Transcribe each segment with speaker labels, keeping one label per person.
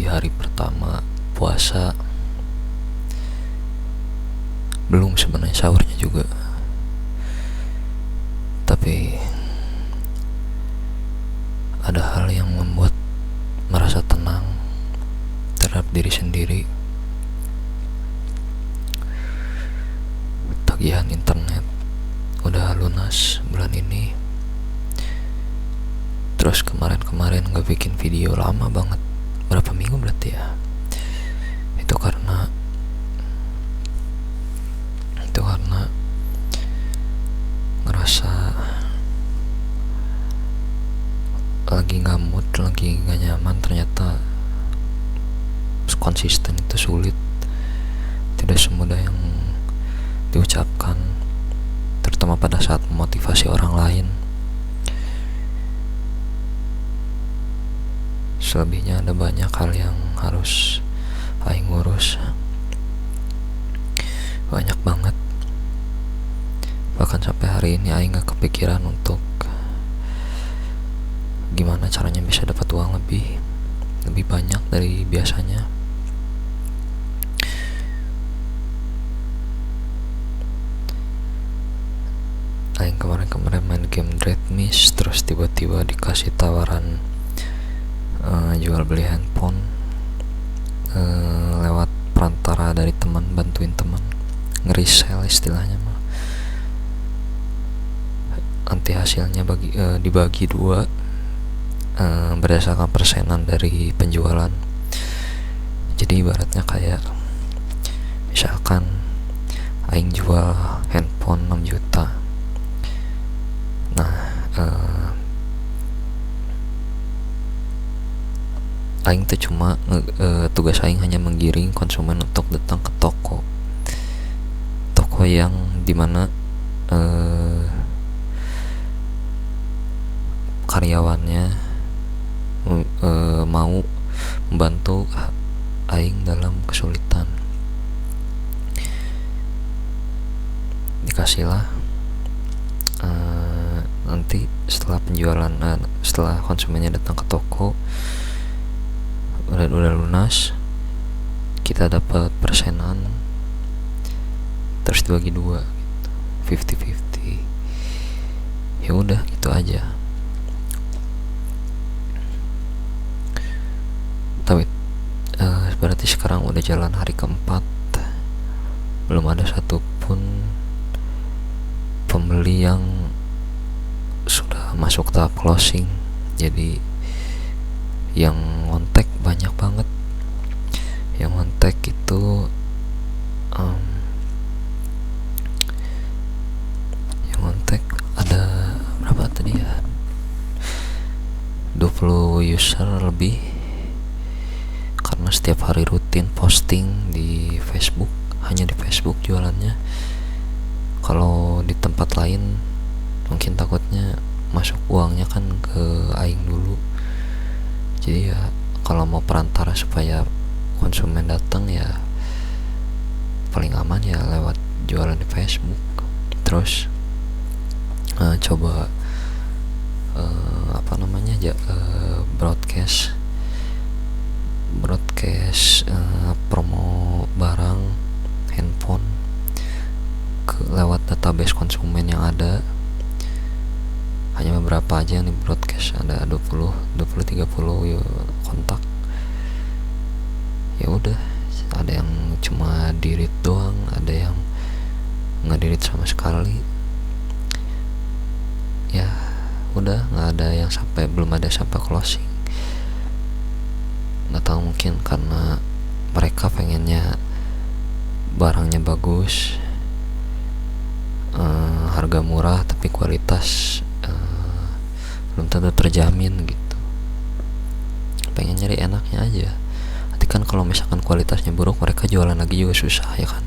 Speaker 1: di hari pertama puasa. Belum sebenarnya sahurnya juga, tapi ada hal yang membuat merasa tenang terhadap diri sendiri. Tagihan internet udah lunas bulan ini. Terus kemarin gak bikin video lama banget, berapa minggu berarti ya. Itu karena ngerasa lagi gak mood, lagi gak nyaman. Ternyata konsisten itu sulit, tidak semudah yang diucapkan, terutama pada saat memotivasi orang lain. Selebihnya ada banyak hal yang harus aing ngurus, banyak banget. Bahkan sampai hari ini aing gak kepikiran untuk gimana caranya bisa dapat uang lebih banyak dari biasanya. Aing kemarin main game Dread Miss, terus tiba-tiba dikasih tawaran jual beli handphone lewat perantara dari teman, bantuin teman nge-resell istilahnya mah. Nanti hasilnya dibagi dua berdasarkan persenan dari penjualan. Jadi ibaratnya kayak misalkan aing jual handphone 6 juta. Nah, aing tuh cuma tugas aing hanya menggiring konsumen untuk datang ke toko yang dimana karyawannya mau membantu aing dalam kesulitan. Dikasihlah nanti setelah penjualan, setelah konsumennya datang ke toko udah lunas, kita dapat persenan, terus dibagi dua gitu, 50-50. Ya udah gitu aja. Tapi berarti sekarang udah jalan hari keempat, belum ada satupun pembeli yang sudah masuk tahap closing. Jadi yang ngontek banyak banget. Yang ngontek itu yang ngontek ada berapa tadi ya, 20 user lebih, karena setiap hari rutin posting di Facebook. Hanya di Facebook jualannya. Kalau di tempat lain mungkin takutnya masuk uangnya kan ke aing dulu. Jadi ya kalau mau perantara supaya konsumen datang, ya paling aman ya lewat jualan di Facebook. Terus coba broadcast promo barang handphone lewat database konsumen yang ada. Hanya beberapa aja yang di broadcast, ada 20-30 kontak. Ya udah, ada yang cuma delete doang, ada yang nggak delete sama sekali. Ya udah, belum ada sampai closing. Nggak tahu, mungkin karena mereka pengennya barangnya bagus, harga murah tapi kualitas belum tentu terjamin gitu. Pengen nyari enaknya aja. Nanti kan kalau misalkan kualitasnya buruk, mereka jualan lagi juga susah, ya kan.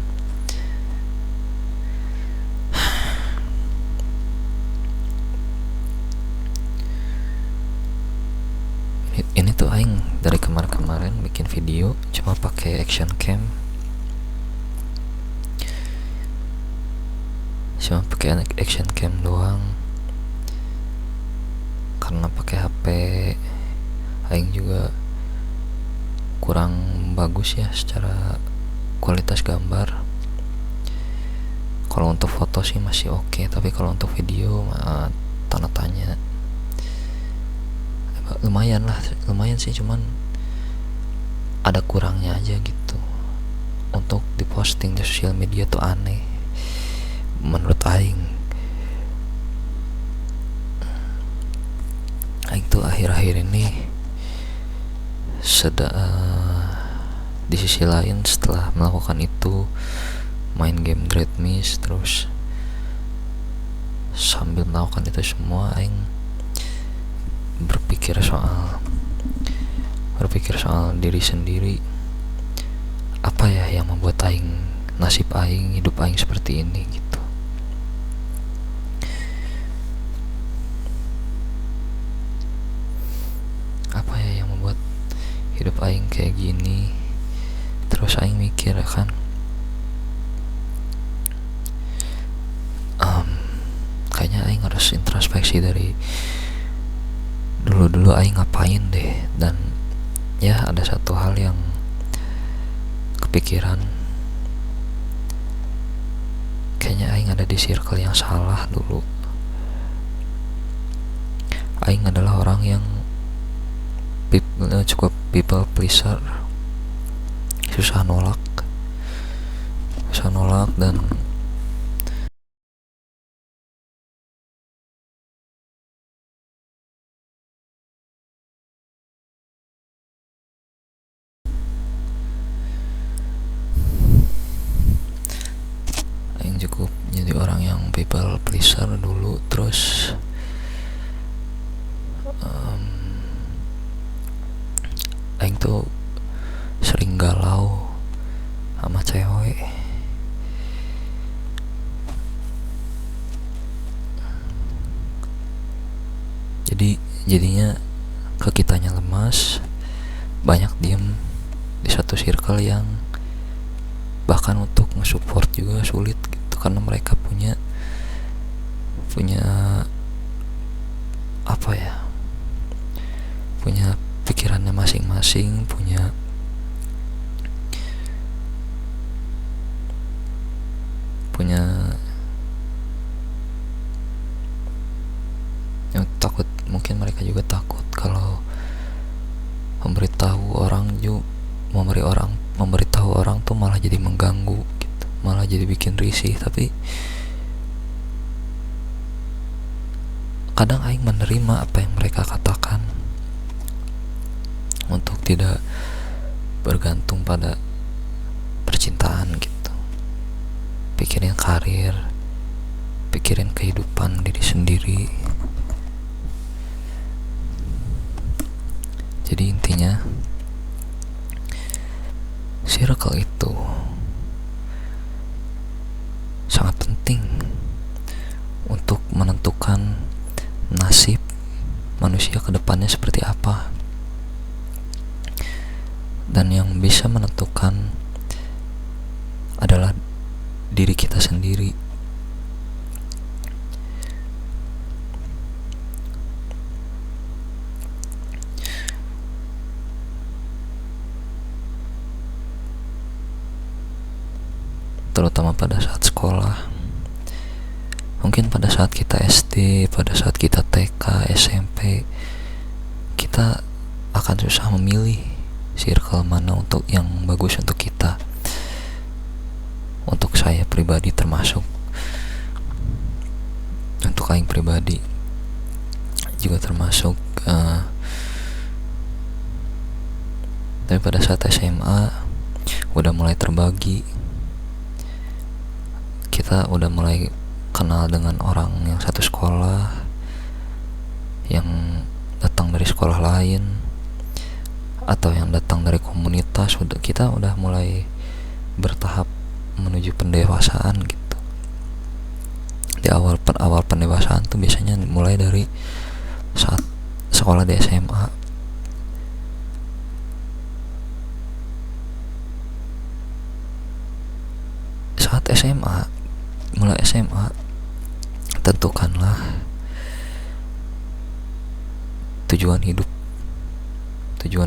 Speaker 1: Ini tuh aing dari kemarin bikin video cuma pakai action cam, doang. Karena pakai HP aing juga kurang bagus ya secara kualitas gambar. Kalau untuk foto sih masih oke, tapi kalau untuk video tanda tanya. Lumayan sih, cuman ada kurangnya aja gitu. Untuk diposting di sosial media tuh aneh menurut Aing tuh akhir-akhir ini di sisi lain setelah melakukan itu, main game Dread Miss, terus sambil melakukan itu semua Aing berpikir soal diri sendiri. Apa ya yang membuat nasib hidup Aing seperti ini gitu. Apa ya yang membuat hidup Aing kayak gini? Terus Aing mikir kan, kayaknya Aing harus introspeksi dari dulu Aing ngapain deh. Dan ya ada satu hal yang kepikiran, kayaknya Aing ada di circle yang salah dulu. Aing adalah orang yang cukup people pleaser, susah nolak dan Aing cukup jadi orang yang people pleaser dulu. Terus Aing tuh sering galau sama cewek. Jadinya ke lemas, banyak diem di satu circle yang bahkan untuk nge-support juga sulit gitu, karena mereka punya apa ya, punya pikirannya masing-masing, punya yang takut. Mungkin mereka juga takut kalau memberitahu orang tuh malah jadi mengganggu gitu, malah jadi bikin risih. Tapi kadang Aing menerima apa yang mereka katakan untuk tidak bergantung pada percintaan gitu. Pikirin karir, pikirin kehidupan diri sendiri. Jadi intinya, circle itu sangat penting untuk menentukan nasib manusia ke depannya seperti apa. Dan yang bisa menentukan adalah diri kita sendiri. Terutama pada saat sekolah. Mungkin pada saat kita SD, pada saat kita TK, SMP, kita akan susah memilih circle mana yang bagus untuk kita. Untuk saya pribadi termasuk, untuk Aing pribadi juga termasuk. Tapi pada saat SMA udah mulai terbagi. Kita udah mulai kenal dengan orang yang satu sekolah, yang datang dari sekolah lain, atau yang datang dari komunitas. Kita udah mulai bertahap menuju pendewasaan gitu. Di awal pendewasaan tuh biasanya mulai dari saat sekolah di SMA. Saat mulai SMA, tentukanlah tujuan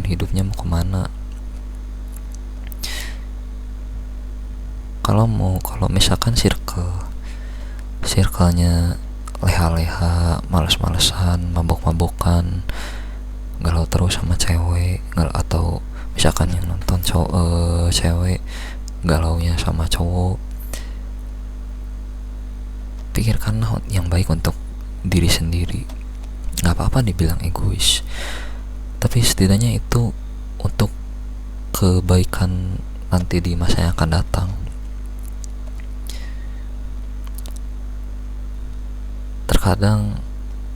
Speaker 1: hidupnya mau kemana. Kalau misalkan circle-nya leha-leha, males-malesan, mabok-mabokan, galau terus sama cewek, atau misalkan yang nonton cewek galaunya sama cowok, pikirkanlah yang baik untuk diri sendiri. Nggak apa-apa dibilang egois, tapi setidaknya itu untuk kebaikan nanti di masa yang akan datang. Terkadang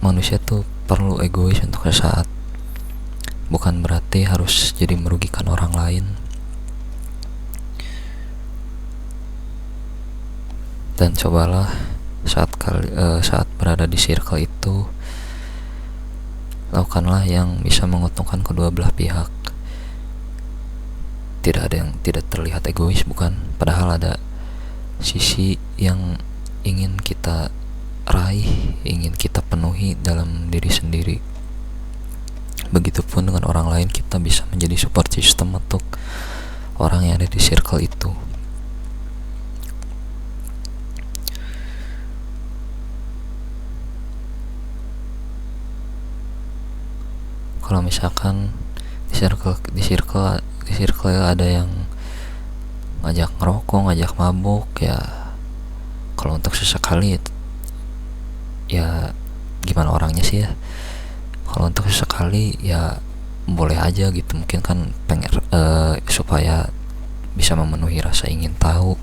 Speaker 1: manusia tuh perlu egois untuk sesaat, bukan berarti harus jadi merugikan orang lain. Dan cobalah saat berada di circle itu, lakukanlah yang bisa menguntungkan kedua belah pihak. Tidak ada yang tidak terlihat egois, bukan? Padahal ada sisi yang ingin kita raih, ingin kita penuhi dalam diri sendiri. Begitupun dengan orang lain, kita bisa menjadi support system untuk orang yang ada di circle itu. Kalau misalkan di circle ada yang ngajak ngerokok, ngajak mabuk, ya kalau untuk sesekali ya gimana orangnya sih ya. Kalau untuk sesekali ya boleh aja gitu, mungkin kan pengen supaya bisa memenuhi rasa ingin tahu.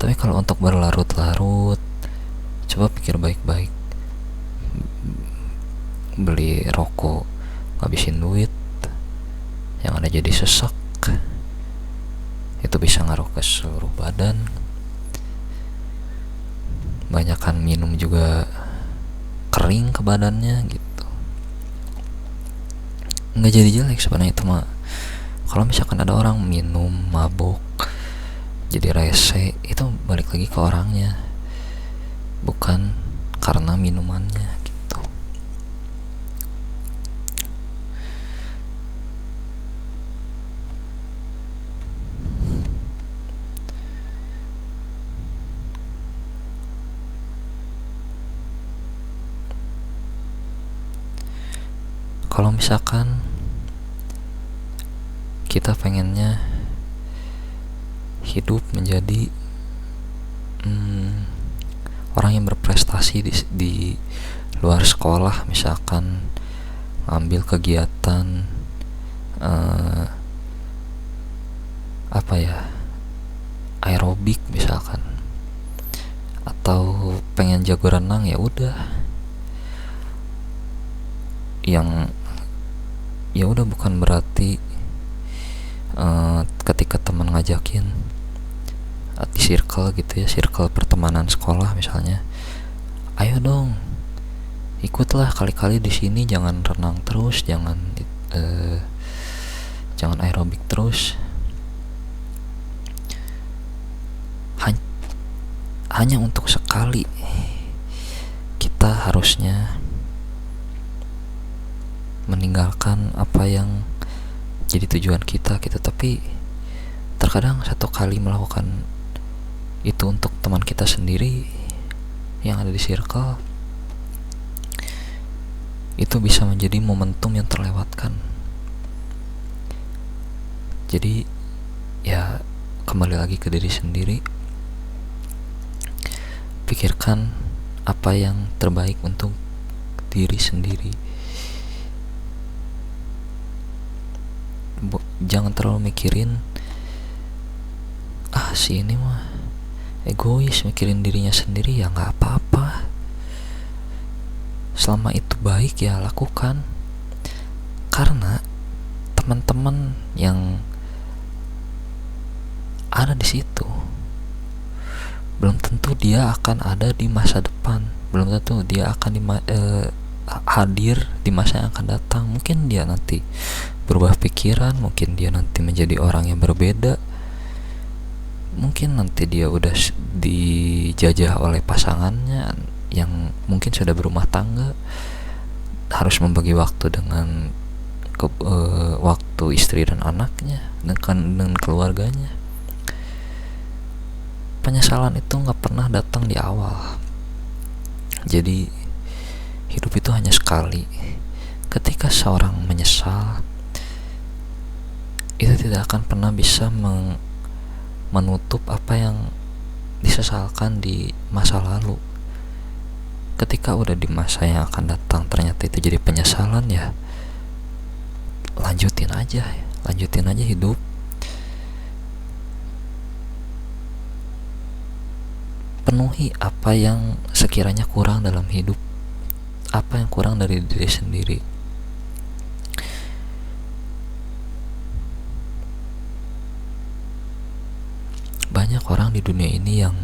Speaker 1: Tapi kalau untuk berlarut-larut, coba pikir baik-baik. Beli rokok ngabisin duit, yang ada jadi sesak, itu bisa ngaruh ke seluruh badan. Banyakan minum juga kering ke badannya gitu. Nggak jadi jelek sebenarnya itu mah. Kalau misalkan ada orang minum mabuk jadi rese, itu balik lagi ke orangnya, bukan karena minumannya gitu. Kalau misalkan kita pengennya hidup menjadi orang yang berprestasi di luar sekolah, misalkan ambil kegiatan aerobik misalkan, atau pengen jago renang, ya udah, bukan berarti ketika teman ngajakin di circle gitu ya, circle pertemanan sekolah misalnya, ayo dong ikutlah kali-kali di sini, jangan renang terus, jangan aerobik terus. Hanya untuk sekali kita harusnya meninggalkan apa yang jadi tujuan kita gitu. Tapi terkadang satu kali melakukan itu untuk teman kita sendiri yang ada di circle, itu bisa menjadi momentum yang terlewatkan. Jadi ya kembali lagi ke diri sendiri, pikirkan apa yang terbaik untuk diri sendiri. Jangan terlalu mikirin si ini mah egois, mikirin dirinya sendiri. Ya nggak apa-apa, selama itu baik ya lakukan. Karena teman-teman yang ada di situ belum tentu dia akan ada di masa depan, belum tentu dia akan hadir di masa yang akan datang. Mungkin dia nanti berubah pikiran, mungkin dia nanti menjadi orang yang berbeda, mungkin nanti dia udah dijajah oleh pasangannya yang mungkin sudah berumah tangga, harus membagi waktu dengan waktu istri dan anaknya, dengan keluarganya. penyesalan itu nggak pernah datang di awal. Jadi hidup itu hanya sekali. Ketika seorang menyesal, itu tidak akan pernah bisa menutup apa yang disesalkan di masa lalu. Ketika udah di masa yang akan datang ternyata itu jadi penyesalan, ya lanjutin aja hidup. Penuhi apa yang sekiranya kurang dalam hidup, apa yang kurang dari diri sendiri. Banyak orang di dunia ini yang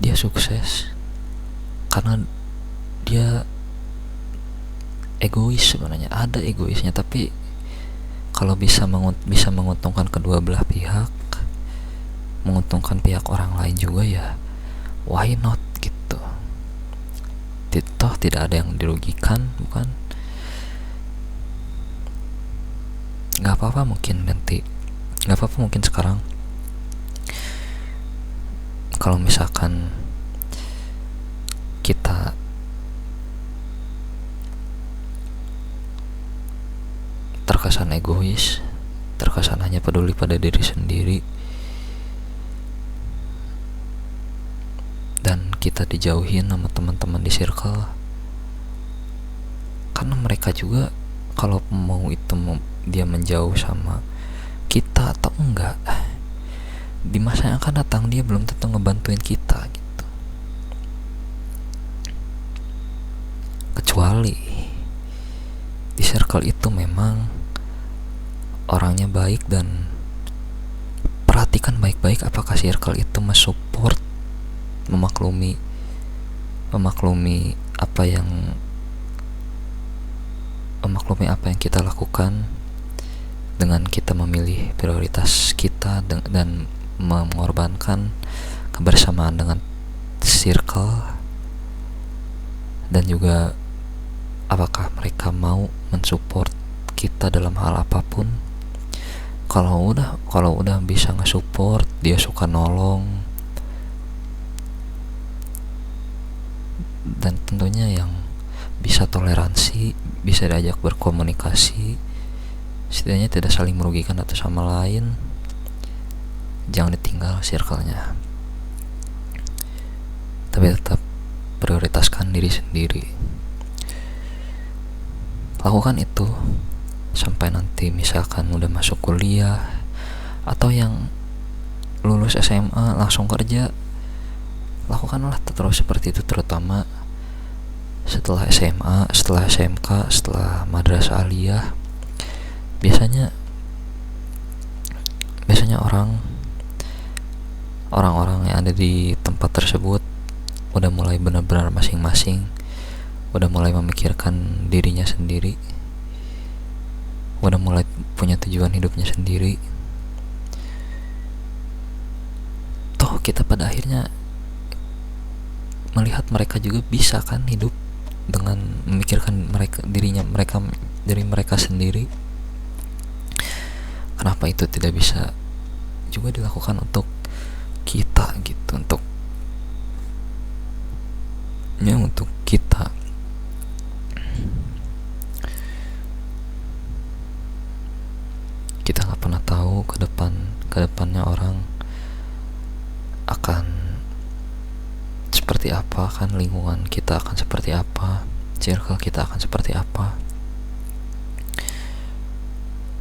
Speaker 1: dia sukses karena dia egois. Sebenarnya ada egoisnya, tapi kalau bisa menguntungkan kedua belah pihak, menguntungkan pihak orang lain juga, ya why not gitu. Toh tidak ada yang dirugikan, bukan? Gak apa-apa mungkin sekarang kalau misalkan kita terkesan egois, terkesan hanya peduli pada diri sendiri, dan kita dijauhin sama teman-teman di circle, karena mereka juga kalau mau itu dia menjauh sama kita atau enggak, di masa yang akan datang dia belum tentu ngebantuin kita gitu. Kecuali di circle itu memang orangnya baik, dan perhatikan baik-baik apakah circle itu mensupport, memaklumi apa yang kita lakukan dengan kita memilih prioritas kita dan mengorbankan kebersamaan dengan circle. Dan juga apakah mereka mau mensupport kita dalam hal apapun. Kalau udah bisa nge-support, dia suka nolong, dan tentunya yang bisa toleransi, bisa diajak berkomunikasi, setidaknya tidak saling merugikan satu sama lain, jangan ditinggal circle-nya. Tapi tetap prioritaskan diri sendiri. Lakukan itu sampai nanti misalkan udah masuk kuliah, atau yang lulus SMA langsung kerja. Lakukanlah terus seperti itu, terutama setelah SMA, setelah SMK, setelah madrasah aliyah. Biasanya orang-orang yang ada di tempat tersebut udah mulai benar-benar masing-masing, udah mulai memikirkan dirinya sendiri, udah mulai punya tujuan hidupnya sendiri. Toh kita pada akhirnya melihat mereka juga bisa kan hidup dengan memikirkan diri mereka sendiri. Kenapa itu tidak bisa juga dilakukan untuk kita gitu, untuk kita. Kita nggak pernah tahu kedepannya orang akan seperti apa, kan lingkungan kita akan seperti apa, circle kita akan seperti apa.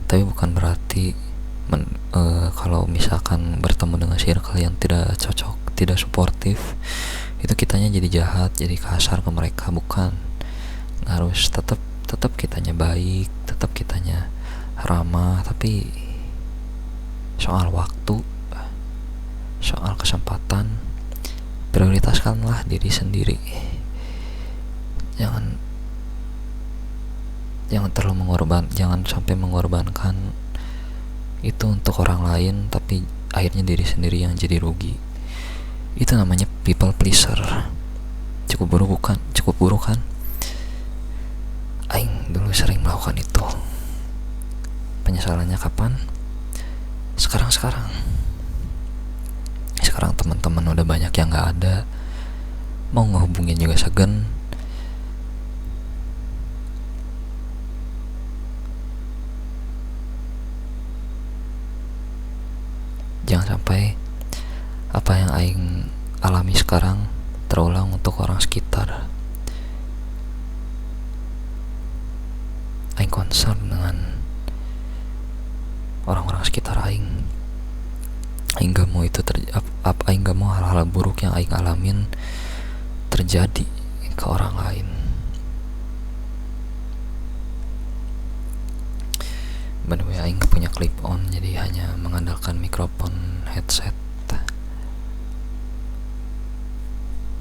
Speaker 1: Tapi bukan berarti kalau misalkan bertemu dengan circle yang tidak cocok, tidak suportif, itu kitanya jadi jahat, jadi kasar ke mereka. Bukan, harus tetap kitanya baik, tetap kitanya ramah, tapi soal waktu, soal kesempatan, prioritaskanlah diri sendiri. Jangan jangan sampai mengorbankan itu untuk orang lain, tapi akhirnya diri sendiri yang jadi rugi. Itu namanya people pleaser. Cukup buruk kan? Aing dulu sering melakukan itu. Penyesalannya kapan? Sekarang sekarang teman-teman udah banyak yang nggak ada, mau ngehubungin juga segan. Jangan sampai apa yang aing alami sekarang terulang untuk orang sekitar. Aing concern dengan orang-orang sekitar aing. Aing gak mau itu aing gak mau hal-hal buruk yang aing alamin terjadi ke orang lain. By the way, aing punya clip on, jadi hanya mengandalkan mikrofon headset.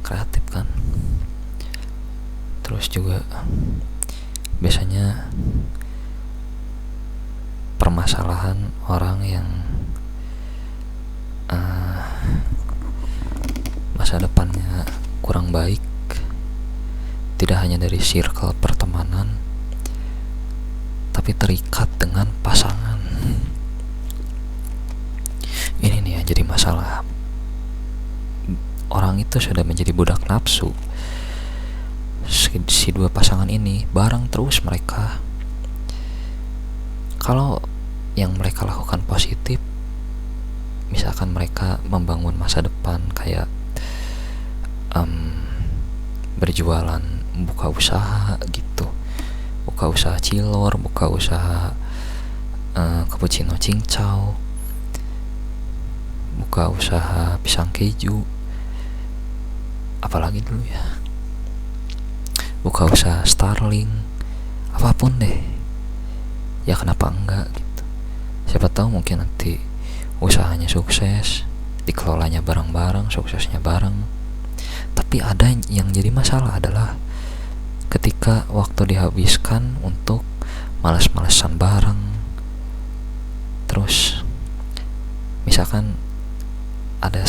Speaker 1: Kreatif kan? Terus juga biasanya permasalahan orang yang masa depannya kurang baik tidak hanya dari circle pertemanan, tapi terikat dengan pasangan. Ini nih yang jadi masalah. Orang itu sudah menjadi budak nafsu. Si dua pasangan ini bareng terus mereka. Kalau yang mereka lakukan positif, misalkan mereka membangun masa depan kayak berjualan, buka usaha gitu, buka usaha cilor, buka usaha cappuccino cincau, buka usaha pisang keju, apalagi dulu ya, buka usaha Starling, apapun deh ya, kenapa enggak gitu. Siapa tahu mungkin nanti usahanya sukses, dikelolanya bareng-bareng, suksesnya bareng. Tapi ada yang jadi masalah adalah ketika waktu dihabiskan untuk malas-malasan bareng. Terus misalkan ada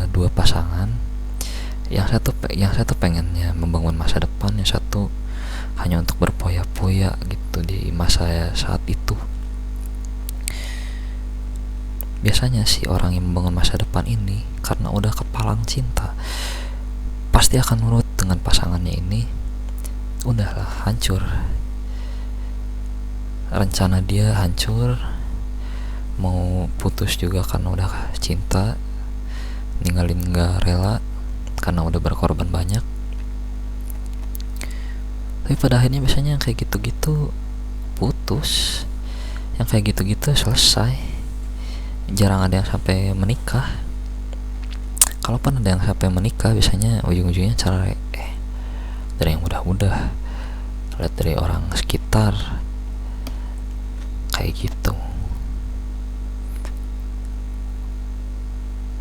Speaker 1: dua pasangan, yang satu pengennya membangun masa depan, yang satu hanya untuk berpoya-poya gitu di masa saat itu. Biasanya si orang yang membangun masa depan ini karena udah kepalang cinta, pasti akan nurut dengan pasangannya ini. Udahlah, hancur, rencana dia hancur, mau putus juga karena udah cinta, ninggalin gak rela karena udah berkorban banyak. Tapi pada akhirnya biasanya yang kayak gitu-gitu putus, yang kayak gitu-gitu selesai. Jarang ada yang sampai menikah. Kalaupun ada yang sampai menikah, biasanya ujung-ujungnya cerai. Dari yang udah lihat dari orang sekitar kayak gitu.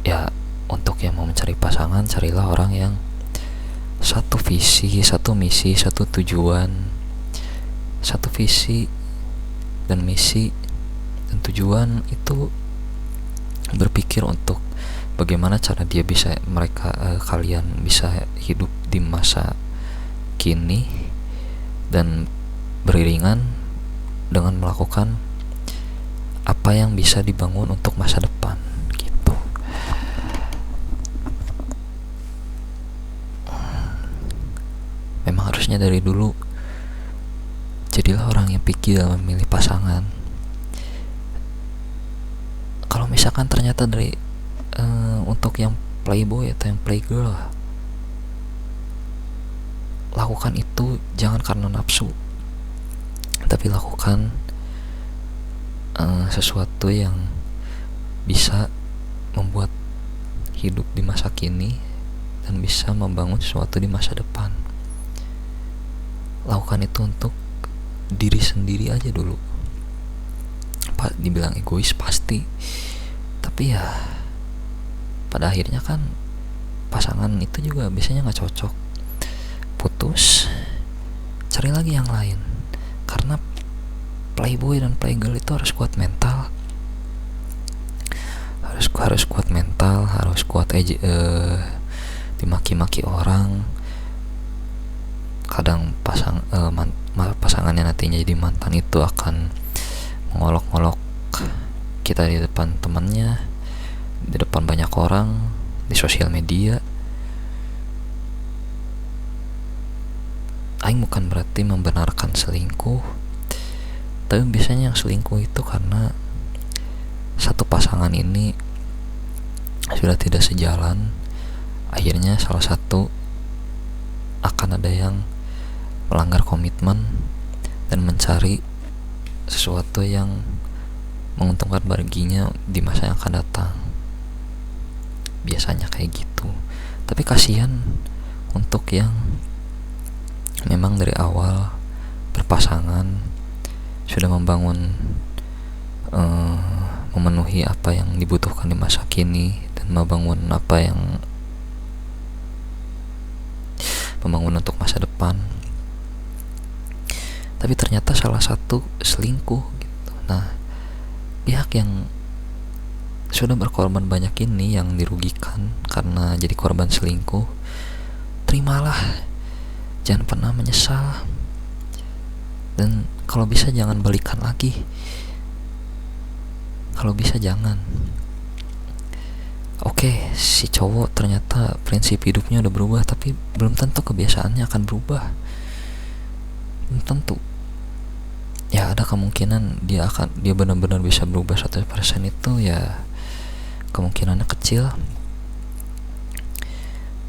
Speaker 1: Ya, untuk yang mau mencari pasangan, carilah orang yang satu visi, satu misi, satu tujuan, satu visi dan misi dan tujuan itu berpikir untuk bagaimana cara kalian bisa hidup di masa kini dan beriringan dengan melakukan apa yang bisa dibangun untuk masa depan gitu. Memang harusnya dari dulu jadilah orang yang pikir dalam memilih pasangan. Kalau misalkan ternyata dari untuk yang playboy atau yang playgirl, lakukan itu jangan karena nafsu, tapi lakukan sesuatu yang bisa membuat hidup di masa kini dan bisa membangun sesuatu di masa depan. Lakukan itu untuk diri sendiri aja dulu. Dibilang egois pasti, tapi ya pada akhirnya kan pasangan itu juga biasanya nggak cocok, putus, cari lagi yang lain. Karena playboy dan playgirl itu harus kuat mental, harus kuat mental, harus kuat dimaki-maki orang. Kadang pasangannya nantinya jadi mantan itu akan mengolok-olok kita di depan temannya, di depan banyak orang. di sosial media. Aing bukan berarti membenarkan selingkuh, tapi biasanya yang selingkuh itu karena satu pasangan ini sudah tidak sejalan. Akhirnya salah satu akan ada yang melanggar komitmen dan mencari sesuatu yang menguntungkan baginya di masa yang akan datang. Biasanya kayak gitu. Tapi kasihan untuk yang memang dari awal berpasangan sudah membangun memenuhi apa yang dibutuhkan di masa kini dan membangun untuk masa depan, tapi ternyata salah satu selingkuh gitu. Nah, pihak yang sudah berkorban banyak ini yang dirugikan karena jadi korban selingkuh, terimalah, jangan pernah menyesal, dan kalau bisa jangan balikan lagi. Kalau bisa jangan. Oke, si cowok ternyata prinsip hidupnya udah berubah, tapi belum tentu kebiasaannya akan berubah. Belum tentu. Ya ada kemungkinan dia benar-benar bisa berubah 100% itu ya kemungkinannya kecil.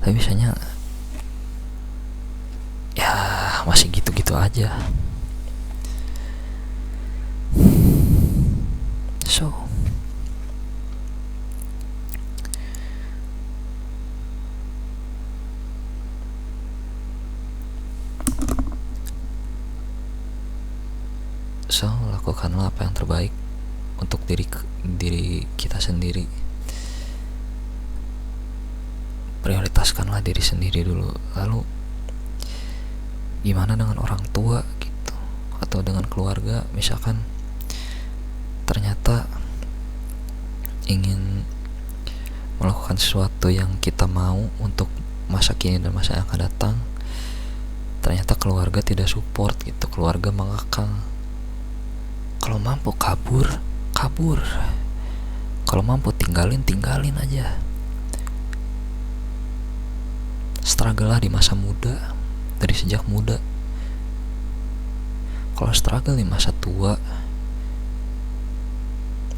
Speaker 1: Tapi biasanya ya masih gitu-gitu aja. So lakukanlah apa yang terbaik untuk diri kita sendiri. Prioritaskanlah diri sendiri dulu. Lalu gimana dengan orang tua gitu, atau dengan keluarga? Misalkan ternyata ingin melakukan sesuatu yang kita mau untuk masa kini dan masa yang akan datang, ternyata keluarga tidak support gitu, keluarga mengekang. Kalau mampu kabur. Kalau mampu tinggalin aja. Struggle lah di masa muda, dari sejak muda. Kalau struggle di masa tua,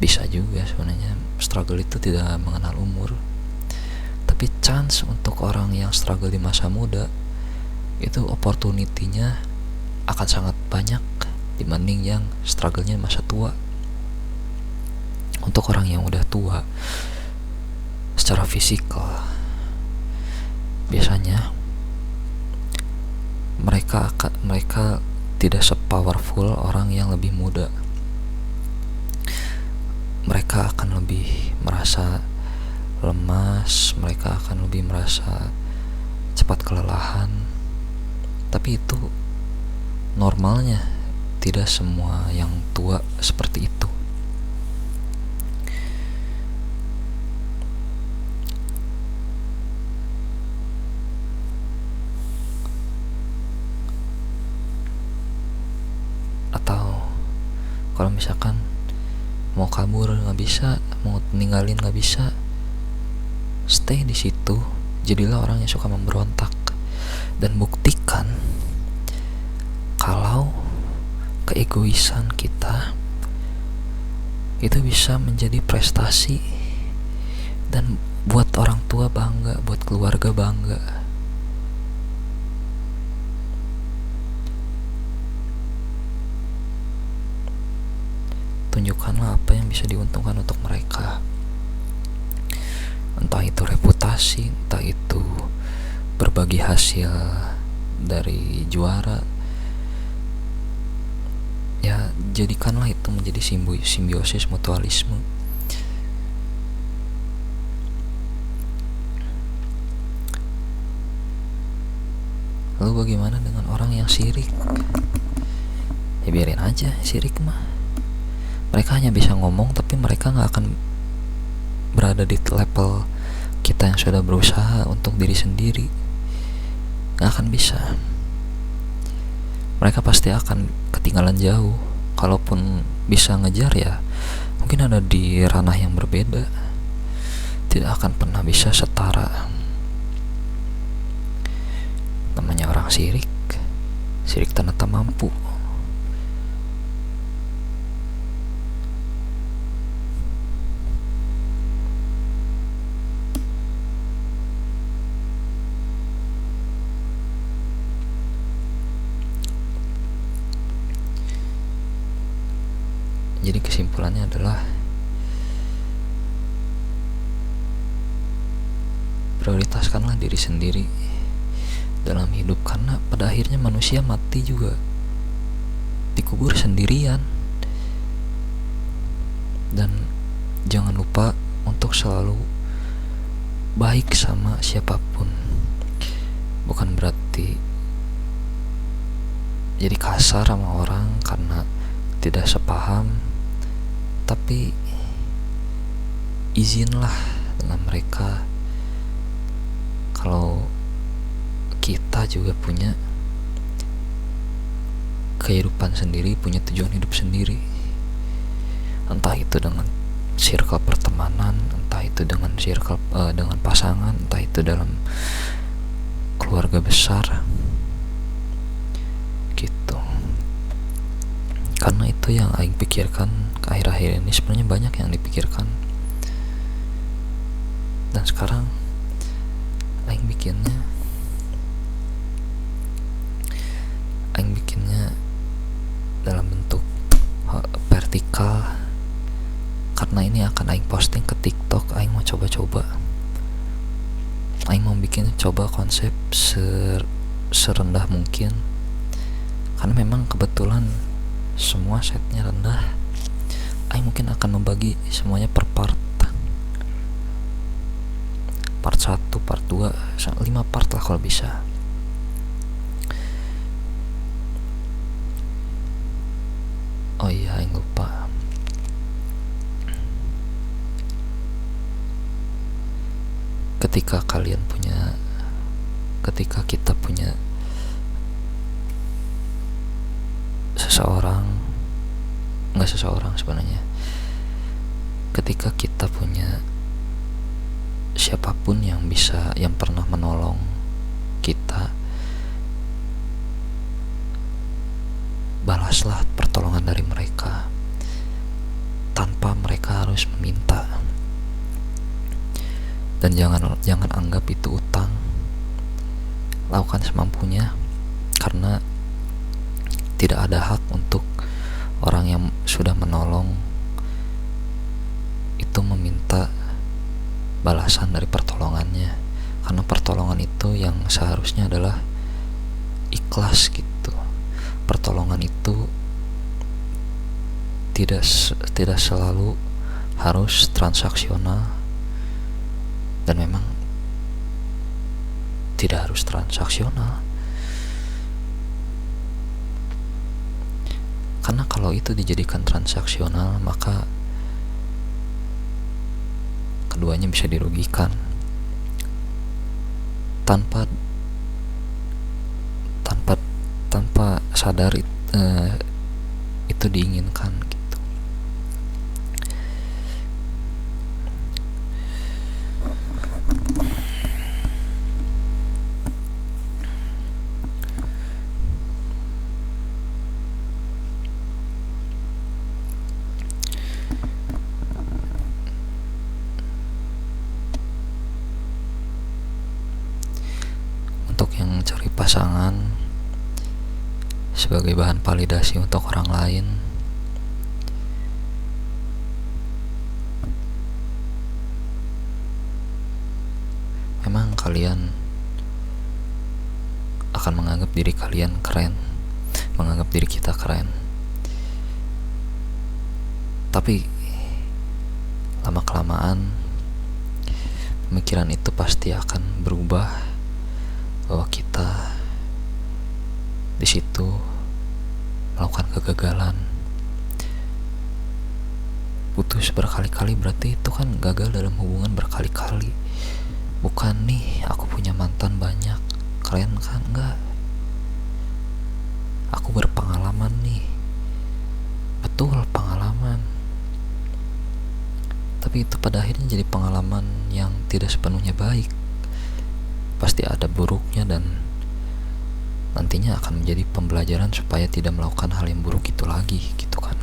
Speaker 1: bisa juga sebenarnya. Struggle itu tidak mengenal umur. Tapi chance untuk orang yang struggle di masa muda itu opportunity-nya akan sangat banyak dibanding yang struggle-nya masa tua. Untuk orang yang udah tua secara fisikal, biasanya mereka tidak sepowerful orang yang lebih muda. Mereka akan lebih merasa lemas, mereka akan lebih merasa cepat kelelahan. Tapi itu normalnya, tidak semua yang tua seperti itu. Atau kalau misalkan mau kabur nggak bisa, mau ninggalin nggak bisa, stay di situ. Jadilah orang yang suka memberontak dan buktikan kalau keegoisan kita itu bisa menjadi prestasi dan buat orang tua bangga, buat keluarga bangga. Tunjukkanlah apa yang bisa diuntungkan untuk mereka. Entah itu reputasi, entah itu berbagi hasil dari juara. Ya, jadikanlah itu menjadi simbiosis mutualisme. Lalu bagaimana dengan orang yang sirik? Ya biarin aja sirik mah. Mereka hanya bisa ngomong, tapi mereka gak akan berada di level kita yang sudah berusaha untuk diri sendiri. Gak akan bisa. Mereka pasti akan ketinggalan jauh. Kalaupun bisa ngejar ya mungkin ada di ranah yang berbeda. tidak akan pernah bisa setara. Namanya orang sirik ternyata mampu. Jadi kesimpulannya adalah prioritaskanlah diri sendiri dalam hidup, karena pada akhirnya manusia mati juga dikubur sendirian. Dan jangan lupa untuk selalu baik sama siapapun. Bukan berarti jadi kasar sama orang karena tidak sepaham, tapi izinlah dengan mereka kalau kita juga punya kehidupan sendiri, punya tujuan hidup sendiri. Entah itu dengan circle pertemanan, entah itu dengan circle dengan pasangan, entah itu dalam keluarga besar gitu. Karena itu yang aing pikirkan akhir-akhir ini, sebenarnya banyak yang dipikirkan. Dan sekarang aing bikinnya dalam bentuk vertikal, karena ini akan aing posting ke TikTok. Aing mau coba-coba, aing mau bikin coba konsep serendah mungkin, karena memang kebetulan semua setnya rendah. Aing mungkin akan membagi semuanya per part 1, part 2, 5 part lah kalau bisa. Oh iya, aing lupa. Ketika kita punya sebenarnya ketika kita punya siapapun yang pernah menolong kita, balaslah pertolongan dari mereka tanpa mereka harus meminta. Dan jangan anggap itu utang. Lakukan semampunya, karena tidak ada hak untuk orang yang sudah menolong itu meminta balasan dari pertolongannya, karena pertolongan itu yang seharusnya adalah ikhlas gitu. Pertolongan itu tidak selalu harus transaksional, dan memang tidak harus transaksional. Karena kalau itu dijadikan transaksional, maka keduanya bisa dirugikan tanpa sadar itu diinginkan gitu. Untuk yang cari pasangan sebagai bahan validasi untuk orang lain, memang kalian akan menganggap diri kalian keren, menganggap diri kita keren. Tapi lama-kelamaan pemikiran itu pasti akan berubah, bahwa kita di situ melakukan kegagalan. Putus berkali-kali berarti itu kan gagal dalam hubungan berkali-kali. Bukan nih aku punya mantan banyak, keren kan? Enggak. Aku berpengalaman nih. Betul, pengalaman. Tapi itu pada akhirnya jadi pengalaman yang tidak sepenuhnya baik, pasti ada buruknya, dan nantinya akan menjadi pembelajaran supaya tidak melakukan hal yang buruk itu lagi gitu kan.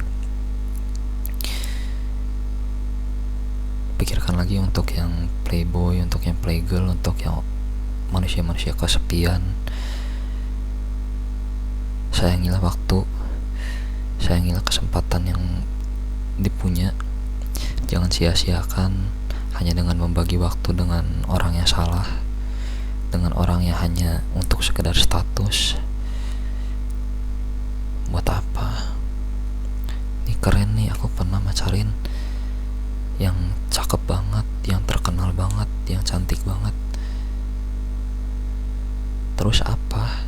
Speaker 1: Pikirkan lagi untuk yang playboy, untuk yang playgirl, untuk yang manusia-manusia kesepian. Sayangilah waktu, sayangilah kesempatan yang dipunya. Jangan sia-siakan hanya dengan membagi waktu dengan orang yang salah, dengan orang yang hanya untuk sekedar status. Buat apa? Ini keren nih, aku pernah macarin yang cakep banget, yang terkenal banget, yang cantik banget. Terus apa?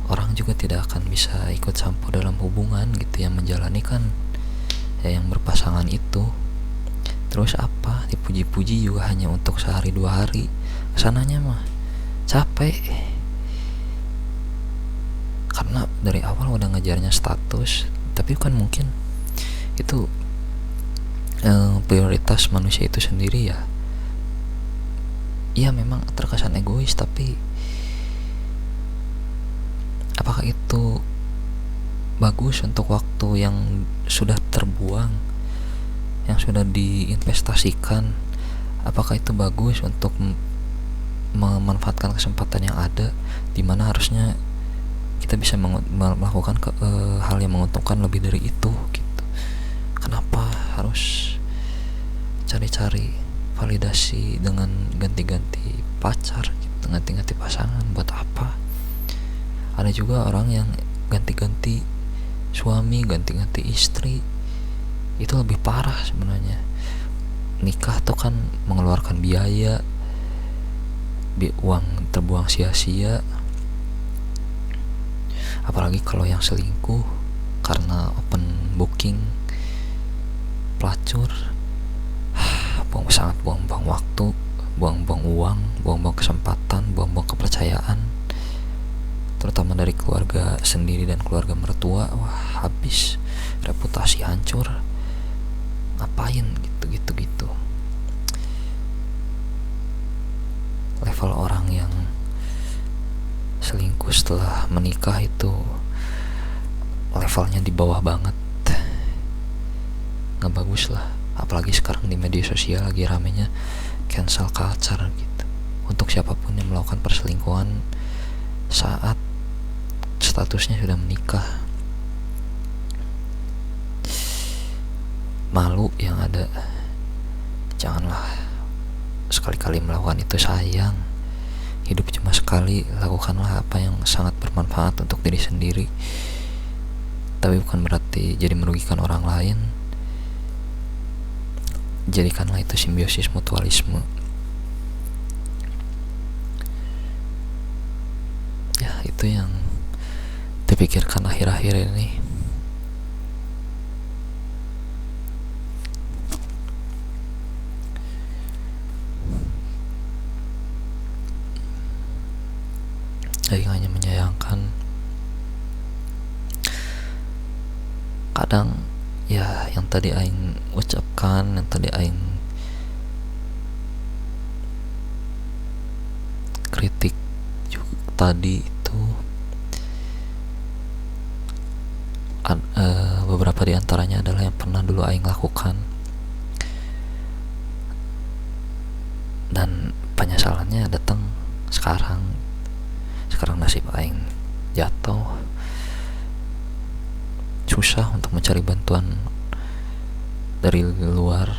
Speaker 1: Orang juga tidak akan bisa ikut campur dalam hubungan gitu yang menjalani kan ya yang berpasangan itu. Terus apa? Dipuji-puji juga hanya untuk sehari 2 hari. Kesananya mah capek, karena dari awal udah ngejarnya status. Tapi kan mungkin itu prioritas manusia itu sendiri ya. Iya memang terkesan egois, tapi apakah itu bagus untuk waktu yang sudah terbuang, yang sudah diinvestasikan? Apakah itu bagus untuk memanfaatkan kesempatan yang ada, dimana harusnya kita bisa melakukan hal yang menguntungkan lebih dari itu gitu. Kenapa harus cari-cari validasi dengan ganti-ganti pacar gitu, ganti-ganti pasangan? Buat apa? Ada juga orang yang ganti-ganti suami, ganti-ganti istri. Itu lebih parah sebenarnya. Nikah tuh kan mengeluarkan biaya, uang terbuang sia-sia. Apalagi kalau yang selingkuh karena open booking, pelacur, sangat buang-buang waktu, buang-buang uang, buang-buang kesempatan, buang-buang kepercayaan, terutama dari keluarga sendiri dan keluarga mertua. Wah, habis, reputasi hancur. Ngapain gitu. Level orang yang selingkuh setelah menikah itu levelnya di bawah banget, nggak bagus lah. Apalagi sekarang di media sosial lagi ramenya cancel culture gitu. Untuk siapapun yang melakukan perselingkuhan saat statusnya sudah menikah, malu yang ada. Janganlah sekali-kali melakukan itu, sayang. Hidup cuma sekali, lakukanlah apa yang sangat bermanfaat untuk diri sendiri, tapi bukan berarti jadi merugikan orang lain. Jadikanlah itu simbiosis mutualisme. Ya, itu yang dipikirkan akhir-akhir ini. Jadi hanya menyayangkan kadang ya yang tadi aing ucapkan, yang tadi aing kritik juga tadi itu beberapa di antaranya adalah yang pernah dulu aing lakukan, dan penyesalannya datang sekarang nasib aing jatuh, susah untuk mencari bantuan dari luar,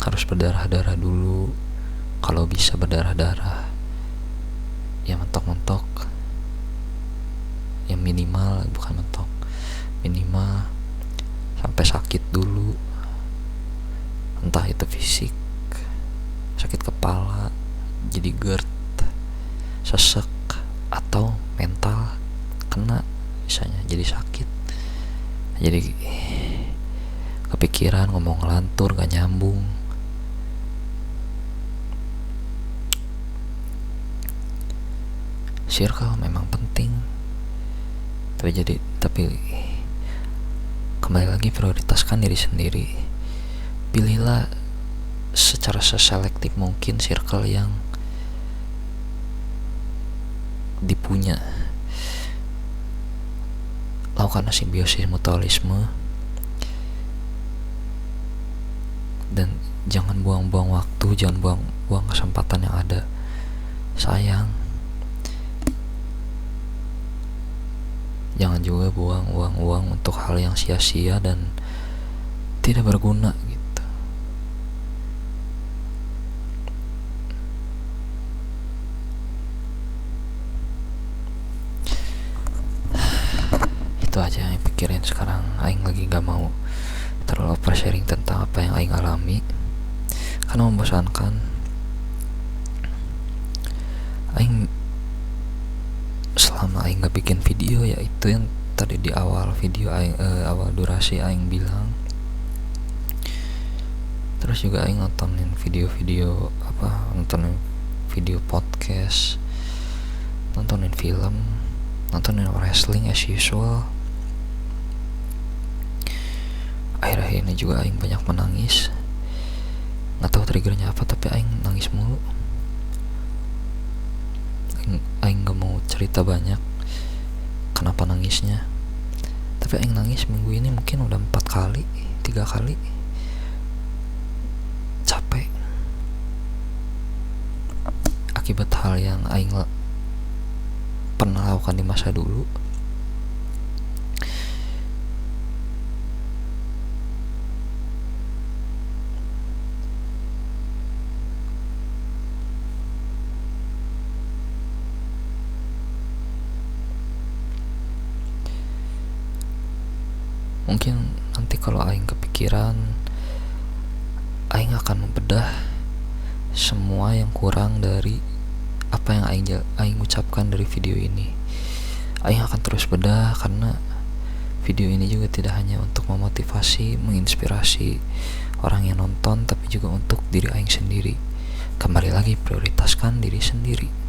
Speaker 1: harus berdarah-darah dulu. Kalau bisa berdarah-darah ya mentok-mentok, yang minimal, bukan mentok, minimal sampai sakit dulu, entah itu fisik, sakit kepala, jadi GERD, sesek, atau mental kena, misalnya jadi sakit, jadi kepikiran, ngomong ngelantur, gak nyambung. Circle memang penting, tapi kembali lagi prioritaskan diri sendiri. Pilihlah secara seselektif mungkin circle yang dipunya. Lakukan simbiosis mutualisme dan jangan buang-buang waktu, jangan buang-buang kesempatan yang ada. Sayang. Jangan juga buang uang untuk hal yang sia-sia dan tidak berguna gitu. Itu aja yang pikirin sekarang. Aing lagi gak mau terlalu oversharing tentang apa yang Aing alami karena membosankan. Aing selama Aing gak bikin video, yaitu yang tadi di awal video Aing, awal durasi Aing bilang. Terus juga Aing nontonin video-video nontonin video podcast, nontonin film, nontonin wrestling as usual. Akhir-akhir ini juga Aing banyak menangis. Nggak tahu triggernya apa, tapi Aing nangis mulu. Aing gak mau cerita banyak kenapa nangisnya, tapi Aing nangis minggu ini mungkin udah 3 kali. Capek akibat hal yang Aing pernah lakukan di masa dulu. Mungkin nanti kalau Aing kepikiran, Aing akan membedah semua yang kurang dari apa yang Aing ucapkan dari video ini. Aing akan terus bedah karena video ini juga tidak hanya untuk memotivasi, menginspirasi orang yang nonton, tapi juga untuk diri Aing sendiri. Kembali lagi, prioritaskan diri sendiri.